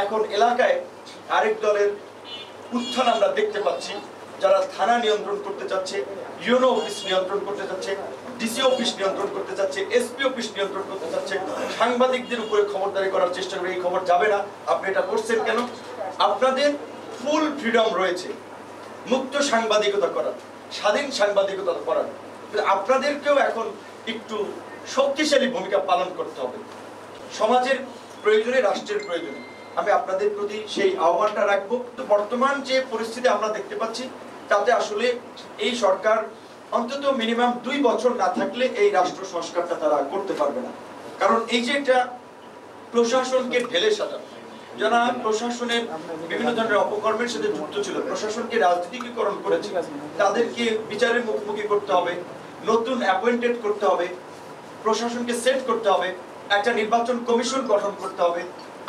এখন এলাকায় আরেক দলের উত্থান আমরা দেখতে পাচ্ছি, যারা থানা নিয়ন্ত্রণ করতে চাচ্ছে, ইউনো অফিস নিয়ন্ত্রণ করতে চাচ্ছে, ডিসি অফিস নিয়ন্ত্রণ করতে চাচ্ছে, এসপি অফিস নিয়ন্ত্রণ করতে চাচ্ছে, সাংবাদিকদের উপরে খবরদারি করার চেষ্টা করে। এই খবর যাবে না, আপনি এটা করছেন কেন? আপনাদের ফুল ফ্রিডম রয়েছে মুক্ত সাংবাদিকতা করার, স্বাধীন সাংবাদিকতা করার, আপনাদেরকেও এখন একটু শক্তিশালী ভূমিকা পালন করতে হবে সমাজের প্রয়োজনে, রাষ্ট্রের প্রয়োজনে। আমি আপনাদের প্রতি সেই আহ্বানটা রাখবো। তো বর্তমান যে পরিস্থিতি আমরা দেখতে পাচ্ছি, তাতে আসলে এই সরকার অন্তত মিনিমাম 2 বছর না থাকলে এই রাষ্ট্র সংস্কারটা তারা করতে পারবে না। কারণ এই যে এটা প্রশাসনকে ঢেলে সাজানো, যারা প্রশাসনের বিভিন্ন ধরনের অপকর্মের সাথে যুক্ত ছিল, প্রশাসনকে রাজনীতিকরণ করেছে, তাদেরকে বিচারের মুখোমুখি করতে হবে, নতুন অ্যাপয়েন্টেড করতে হবে, প্রশাসনকে সেট করতে হবে, একটা নির্বাচন কমিশন গঠন করতে হবে,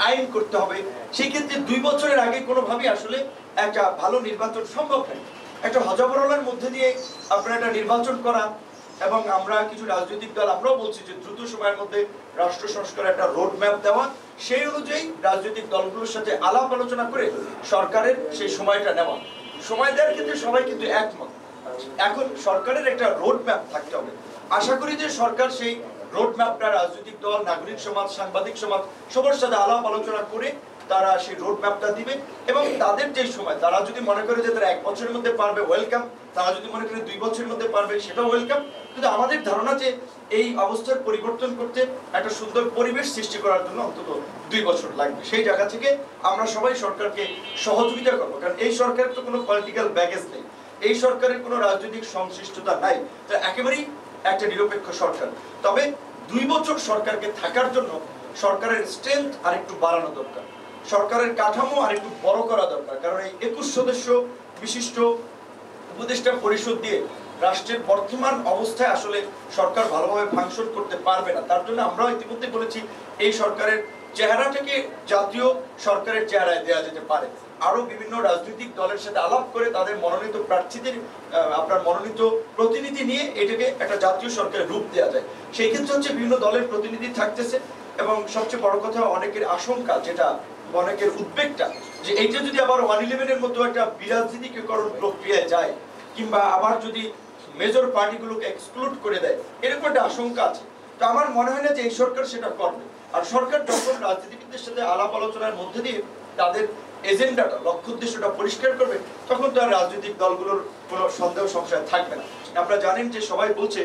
আইন করতে হবে। সেই ক্ষেত্রে 2 বছরের আগে কোনোভাবেই আসলে একটা ভালো নির্বাচন সম্ভব নয়। একটা হজবরলের মধ্যে দিয়ে আপনারা একটা নির্বাচন করা, এবং আমরা কিছু রাজনৈতিক দল আমরাও বলছি যে দ্রুত সময়ের মধ্যে রাষ্ট্র সংস্কারের একটা রোড ম্যাপ দেওয়া, সেই অনুযায়ী রাজনৈতিক দলগুলোর সাথে আলাপ আলোচনা করে সরকারের সেই সময়টা নেওয়া। সময় দেওয়ার ক্ষেত্রে সবাই কিন্তু একমত। এখন সরকারের একটা রোড ম্যাপ থাকতে হবে। আশা করি যে সরকার সেই রোড ম্যাপটা রাজনৈতিক দল, নাগরিক সমাজ, সাংবাদিক সমাজ সবার সাথে আলাপ আলোচনা করে তারা সেই রোড ম্যাপটা দিবে। এবং তাদের যে সময়, তারা যদি মনে করে যে তারা 1 বছরের মধ্যে পারবে, ওয়েলকাম। তারা যদি মনে করে 2 বছরের মধ্যে পারবে, সেটাও ওয়েলকাম। কিন্তু আমাদের ধারণা যে এই অবস্থার পরিবর্তন করতে, একটা সুন্দর পরিবেশ সৃষ্টি করার জন্য অন্তত 2 বছর লাগবে। সেই জায়গা থেকে আমরা সবাই সরকারকে সহযোগিতা করবো, কারণ এই সরকারের তো কোনো পলিটিক্যাল ব্যাগেজ নেই, এই সরকারের কোনো রাজনৈতিক সংশ্লিষ্টতা নাই, তা একেবারেই একটা নিরপেক্ষ সরকার। তবে 2 বছর সরকারকে থাকার জন্য সরকারের স্ট্রেংথ আর একটু বাড়ানো দরকার, সরকারের কাঠামো আর একটু বড় করা দরকার। কারণ এই 21 সদস্য বিশিষ্ট উপদেষ্টা পরিষদ দিয়ে রাষ্ট্রের বর্তমান অবস্থায় আসলে সরকার ভালোভাবে ফাংশন করতে পারবে না। তার জন্য আমরা ইতিমধ্যে বলেছি, এই সরকারের চেহারাটাকে জাতীয় সরকারের চেহারায় দেওয়া যেতে পারে। আরো বিভিন্ন রাজনৈতিক দলের সাথে আলাপ করে তাদের মনোনীত প্রার্থীদের, আপনার মনোনীত প্রতিনিধি নিয়ে এটাকে একটা জাতীয় সরকারের রূপ দেওয়া যায়। সেই ক্ষেত্রে হচ্ছে বিভিন্ন দলের প্রতিনিধি থাকতেছে, এবং সবচেয়ে বড় কথা অনেকের আশঙ্কা, যেটা অনেকের উদ্বেগটা, যে এইটা যদি আবার 111-এর মতো একটা বিরাজনীতিকরণ প্রক্রিয়ায় যায়, কিংবা আবার যদি মেজর পার্টিগুলোকে এক্সক্লুড করে দেয়, এরকম একটা আশঙ্কা আছে। তো আমার মনে হয় না যে এই সরকার সেটা করবে। আর সরকার যখন রাজনীতিবিদদের সাথে আলাপ আলোচনার মধ্যে দিয়ে তাদের এজেন্ডাটা, লক্ষ্য উদ্দেশ্যটা পরিষ্কার করবে, তখন তো আর রাজনৈতিক দলগুলোর কোনো সন্দেহ সংশয় থাকবে না। আপনারা জানেন যে সবাই বলছে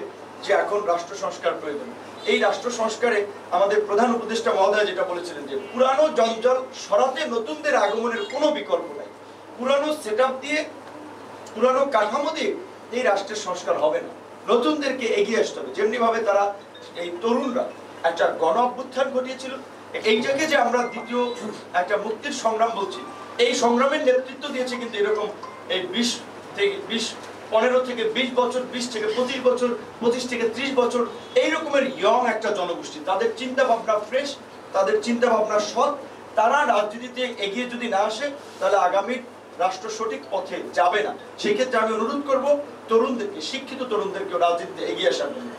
যে এখন রাষ্ট্র সংস্কার প্রয়োজন। এই রাষ্ট্র সংস্কারে আমাদের প্রধান উপদেষ্টা মহোদয় যেটা বলেছিলেন, যে পুরানো জঞ্জাল সরাতে নতুনদের আগমনের কোনো বিকল্প নাই। পুরানো সেটআপ দিয়ে, পুরানো কাঠামো দিয়ে এই রাষ্ট্রের সংস্কার হবে না। নতুনদেরকে এগিয়ে আসতে হবে। যেমনি ভাবে তারা, এই তরুণরা একটা গণ অভ্যুত্থান ঘটিয়েছিল, এই জায়গায় যে আমরা দ্বিতীয় একটা মুক্তির সংগ্রাম বলছি, এই সংগ্রামের নেতৃত্ব দিয়েছে কিন্তু এরকম এই 15 থেকে 20 বছর, 20 থেকে 25 বছর, 25 থেকে 30 বছর, এই রকমের ইয়ং একটা জনগোষ্ঠী। তাদের চিন্তা ভাবনা ফ্রেশ, তাদের চিন্তা ভাবনা সৎ। তারা রাজনীতিতে এগিয়ে যদি না আসে, তাহলে আগামীর রাষ্ট্র সঠিক পথে যাবে না। সেই ক্ষেত্রে আমি অনুরোধ করব তরুণদেরকে, শিক্ষিত তরুণদেরকে রাজনীতিতে এগিয়ে আসার জন্য।